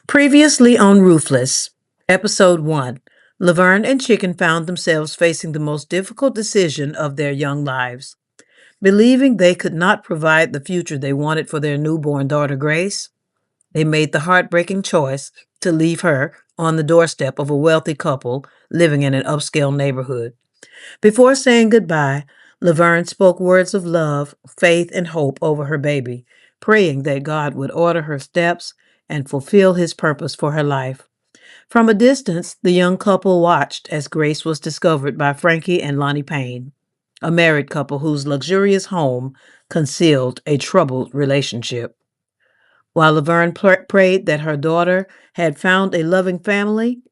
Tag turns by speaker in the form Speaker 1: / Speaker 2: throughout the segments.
Speaker 1: Previously on Roofless, Episode 1, Laverne and Chicken found themselves facing the most difficult decision of their young lives. Believing they could not provide the future they wanted for their newborn daughter Grace, they made the heartbreaking choice to leave her on the doorstep of a wealthy couple living in an upscale neighborhood. Before saying goodbye, Laverne spoke words of love, faith, and hope over her baby, praying that God would order her steps and fulfill his purpose for her life. From a distance, the young couple watched as Grace was discovered by Frankie and Lonnie Payne, a married couple whose luxurious home concealed a troubled relationship. While Laverne prayed that her daughter had found a loving family,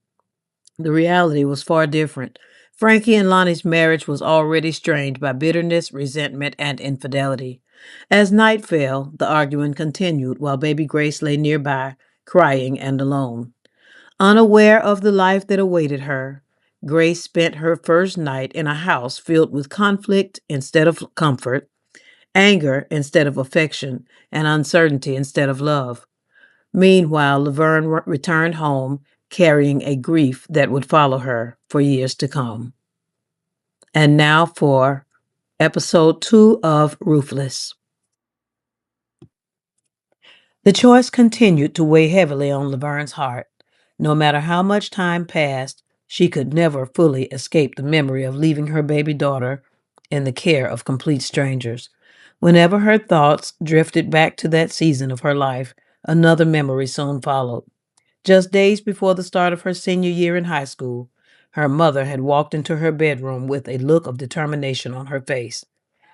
Speaker 1: the reality was far different. Frankie and Lonnie's marriage was already strained by bitterness, resentment, and infidelity. As night fell, the arguing continued while baby Grace lay nearby, crying and alone. Unaware of the life that awaited her, Grace spent her first night in a house filled with conflict instead of comfort, anger instead of affection, and uncertainty instead of love. Meanwhile, Laverne returned home carrying a grief that would follow her for years to come. And now for episode 2 of Roofless. The choice continued to weigh heavily on Laverne's heart. No matter how much time passed, she could never fully escape the memory of leaving her baby daughter in the care of complete strangers. Whenever her thoughts drifted back to that season of her life, another memory soon followed. Just days before the start of her senior year in high school, her mother had walked into her bedroom with a look of determination on her face.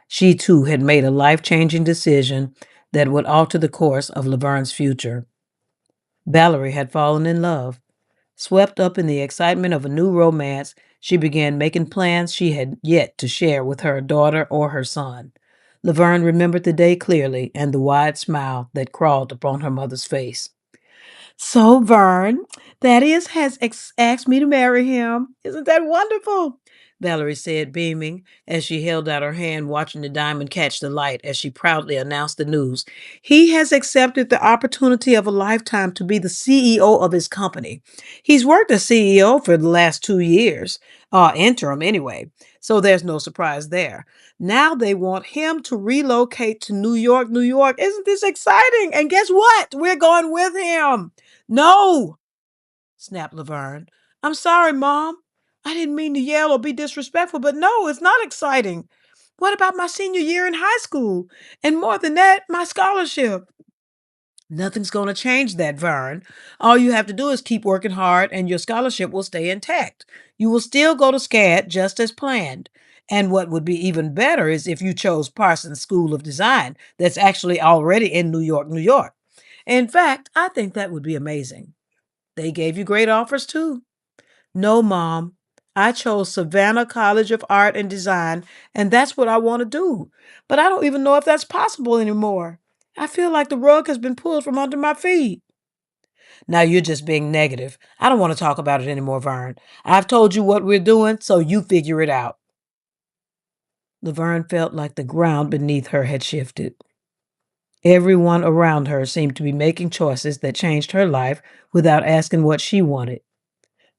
Speaker 1: She too had made a life changing decision that would alter the course of Laverne's future. Valerie had fallen in love. Swept up in the excitement of a new romance, she began making plans she had yet to share with her daughter or her son. Laverne remembered the day clearly and the wide smile that crawled upon her mother's face. So, Vern, Thaddeus has asked me to marry him. Isn't that wonderful? Valerie said, beaming, as she held out her hand, watching the diamond catch the light as she proudly announced the news. He has accepted the opportunity of a lifetime to be the CEO of his company. He's worked as CEO for the last 2 years, interim anyway, so there's no surprise there. Now they want him to relocate to New York, New York. Isn't this exciting? And guess what? We're going with him. No, snapped Laverne. I'm sorry, Mom. I didn't mean to yell or be disrespectful, but no, it's not exciting. What about my senior year in high school? And more than that, my scholarship. Nothing's going to change that, Vern. All you have to do is keep working hard and your scholarship will stay intact. You will still go to SCAD just as planned. And what would be even better is if you chose Parsons School of Design, that's actually already in New York, New York. In fact, I think that would be amazing. They gave you great offers too. No, Mom. I chose Savannah College of Art and Design, and that's what I want to do. But I don't even know if that's possible anymore. I feel like the rug has been pulled from under my feet. Now you're just being negative. I don't want to talk about it anymore, Vern. I've told you what we're doing, so you figure it out. Laverne felt like the ground beneath her had shifted. Everyone around her seemed to be making choices that changed her life without asking what she wanted.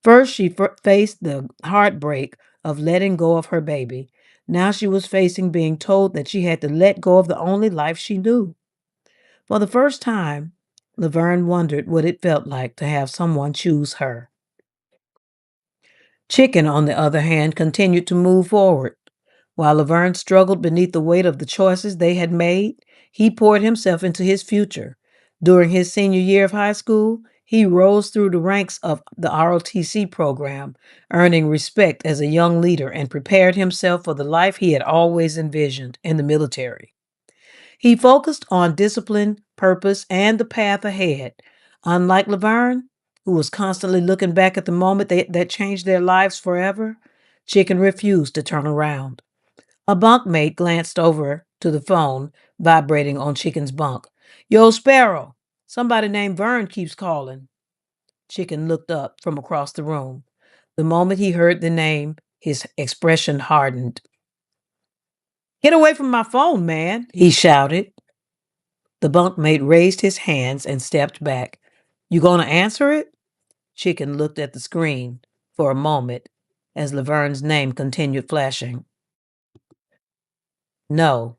Speaker 1: First, she faced the heartbreak of letting go of her baby. Now she was facing being told that she had to let go of the only life she knew. For the first time, Laverne wondered what it felt like to have someone choose her. Chicken, on the other hand, continued to move forward. While Laverne struggled beneath the weight of the choices they had made, he poured himself into his future. During his senior year of high school, he rose through the ranks of the ROTC program, earning respect as a young leader and prepared himself for the life he had always envisioned in the military. He focused on discipline, purpose, and the path ahead. Unlike Laverne, who was constantly looking back at the moment that changed their lives forever, Chicken refused to turn around. A bunkmate glanced over to the phone vibrating on Chicken's bunk. Yo, Sparrow, somebody named Vern keeps calling. Chicken looked up from across the room. The moment he heard the name, his expression hardened. Get away from my phone, man, he shouted. The bunkmate raised his hands and stepped back. You gonna answer it? Chicken looked at the screen for a moment as Laverne's name continued flashing. No,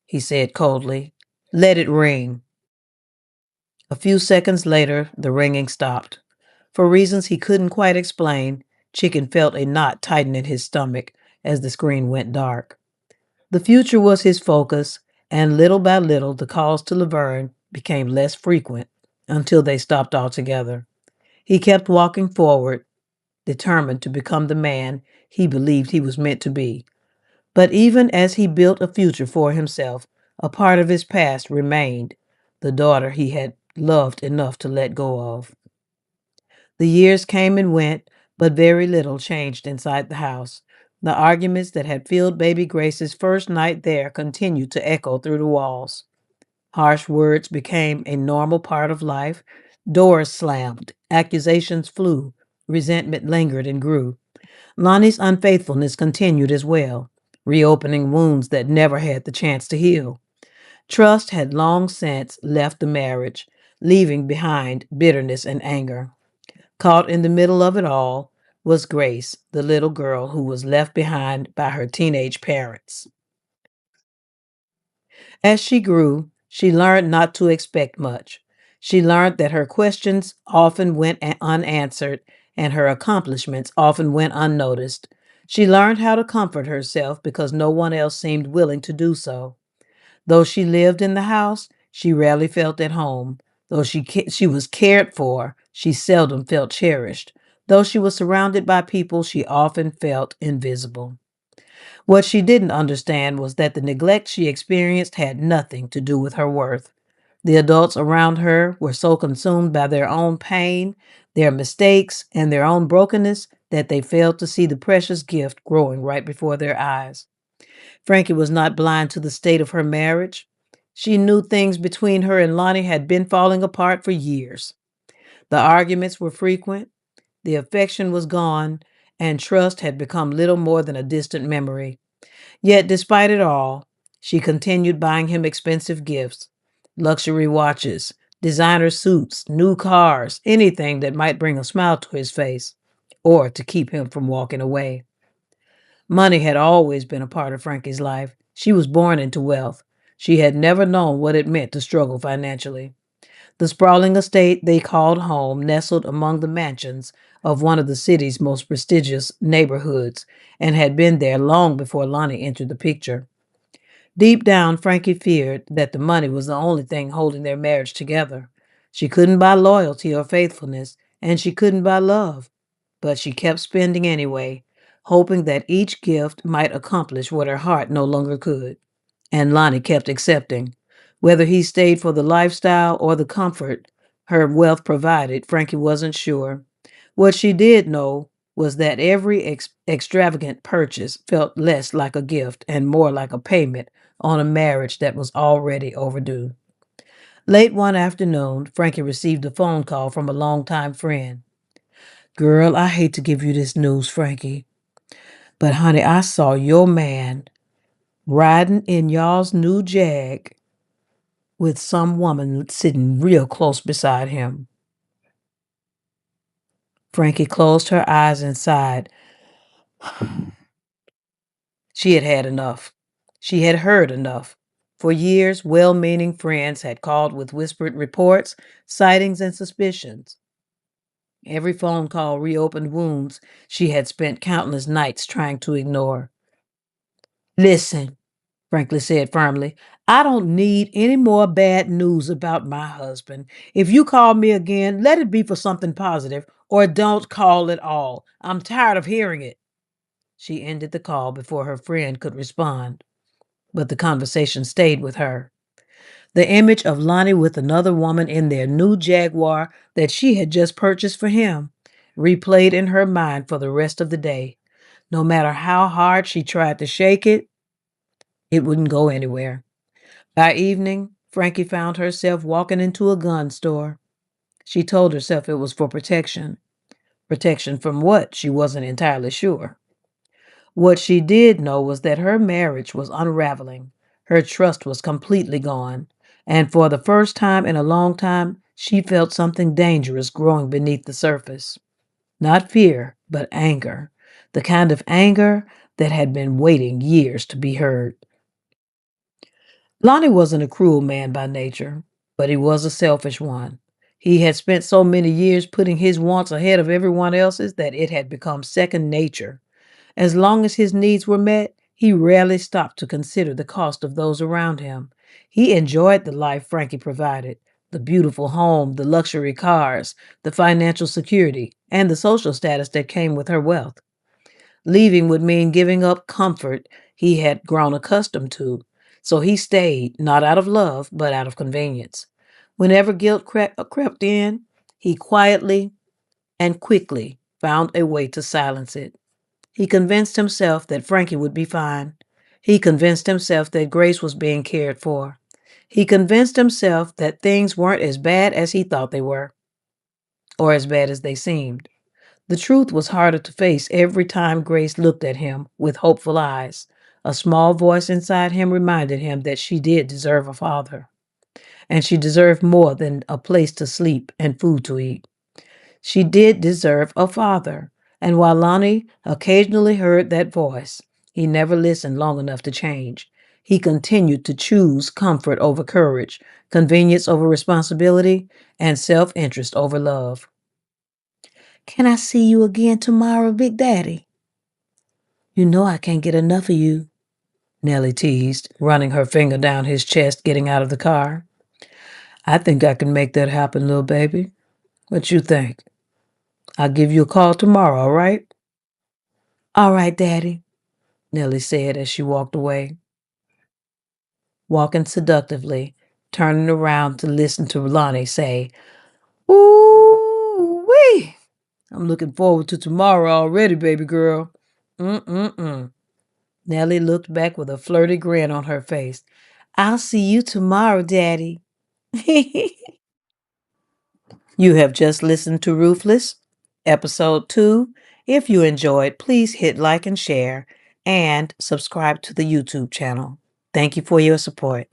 Speaker 1: he said coldly. Let it ring. A few seconds later, the ringing stopped. For reasons he couldn't quite explain, Chicken felt a knot tighten in his stomach as the screen went dark. The future was his focus, and little by little, the calls to Laverne became less frequent until they stopped altogether. He kept walking forward, determined to become the man he believed he was meant to be. But even as he built a future for himself, a part of his past remained, the daughter he had loved enough to let go of. The years came and went, but very little changed inside the house. The arguments that had filled baby Grace's first night there continued to echo through the walls. Harsh words became a normal part of life. Doors slammed, accusations flew, resentment lingered and grew. Lonnie's unfaithfulness continued as well, reopening wounds that never had the chance to heal. Trust had long since left the marriage, leaving behind bitterness and anger. Caught in the middle of it all was Grace, the little girl who was left behind by her teenage parents. As she grew, she learned not to expect much. She learned that her questions often went unanswered and her accomplishments often went unnoticed. She learned how to comfort herself because no one else seemed willing to do so. Though she lived in the house, she rarely felt at home. Though she was cared for, she seldom felt cherished. Though she was surrounded by people, she often felt invisible. What she didn't understand was that the neglect she experienced had nothing to do with her worth. The adults around her were so consumed by their own pain, their mistakes, and their own brokenness that they failed to see the precious gift growing right before their eyes. Frankie was not blind to the state of her marriage. She knew things between her and Lonnie had been falling apart for years. The arguments were frequent, the affection was gone, and trust had become little more than a distant memory. Yet, despite it all, she continued buying him expensive gifts, luxury watches, designer suits, new cars, anything that might bring a smile to his face or to keep him from walking away. Money had always been a part of Frankie's life. She was born into wealth. She had never known what it meant to struggle financially. The sprawling estate they called home nestled among the mansions of one of the city's most prestigious neighborhoods and had been there long before Lonnie entered the picture. Deep down, Frankie feared that the money was the only thing holding their marriage together. She couldn't buy loyalty or faithfulness, and she couldn't buy love. But she kept spending anyway, hoping that each gift might accomplish what her heart no longer could. And Lonnie kept accepting. Whether he stayed for the lifestyle or the comfort her wealth provided, Frankie wasn't sure. What she did know was that every extravagant purchase felt less like a gift and more like a payment on a marriage that was already overdue. Late one afternoon, Frankie received a phone call from a longtime friend. Girl, I hate to give you this news, Frankie, but honey, I saw your man riding in y'all's new Jag with some woman sitting real close beside him. Frankie closed her eyes and sighed. She had had enough. She had heard enough. For years, well meaning friends had called with whispered reports, sightings, and suspicions. Every phone call reopened wounds she had spent countless nights trying to ignore. Listen, Franklin said firmly, I don't need any more bad news about my husband. If you call me again, let it be for something positive, or don't call at all. I'm tired of hearing it. She ended the call before her friend could respond, but the conversation stayed with her. The image of Lonnie with another woman in their new Jaguar that she had just purchased for him replayed in her mind for the rest of the day. No matter how hard she tried to shake it, it wouldn't go anywhere. By evening, Frankie found herself walking into a gun store. She told herself it was for protection. Protection from what? She wasn't entirely sure. What she did know was that her marriage was unraveling. Her trust was completely gone. And for the first time in a long time, She felt something dangerous growing beneath the surface. Not fear, but anger. The kind of anger that had been waiting years to be heard. Lonnie wasn't a cruel man by nature, but he was a selfish one. He had spent so many years putting his wants ahead of everyone else's that it had become second nature. As long as his needs were met, he rarely stopped to consider the cost of those around him. He enjoyed the life Frankie provided, the beautiful home, the luxury cars, the financial security, and the social status that came with her wealth. Leaving would mean giving up comfort he had grown accustomed to, so he stayed, not out of love, but out of convenience. Whenever guilt crept in, he quietly and quickly found a way to silence it. He convinced himself that Frankie would be fine. He convinced himself that Grace was being cared for. He convinced himself that things weren't as bad as he thought they were, or as bad as they seemed. The truth was harder to face every time Grace looked at him with hopeful eyes. A small voice inside him reminded him that she did deserve a father, and she deserved more than a place to sleep and food to eat. She did deserve a father, and while Lonnie occasionally heard that voice, he never listened long enough to change. He continued to choose comfort over courage, convenience over responsibility, and self interest over love. Can I see you again tomorrow, Big Daddy? You know I can't get enough of you, Nellie teased, running her finger down his chest, getting out of the car. I think I can make that happen, little baby. What you think? I'll give you a call tomorrow, all right? All right, Daddy, Nellie said as she walked away, walking seductively, turning around to listen to Lonnie say, "Ooh wee! I'm looking forward to tomorrow already, baby girl." Mm-mm-mm. Nellie looked back with a flirty grin on her face. I'll see you tomorrow, Daddy. You have just listened to Roofless, Episode 2. If you enjoyed, please hit like and share and subscribe to the YouTube channel. Thank you for your support.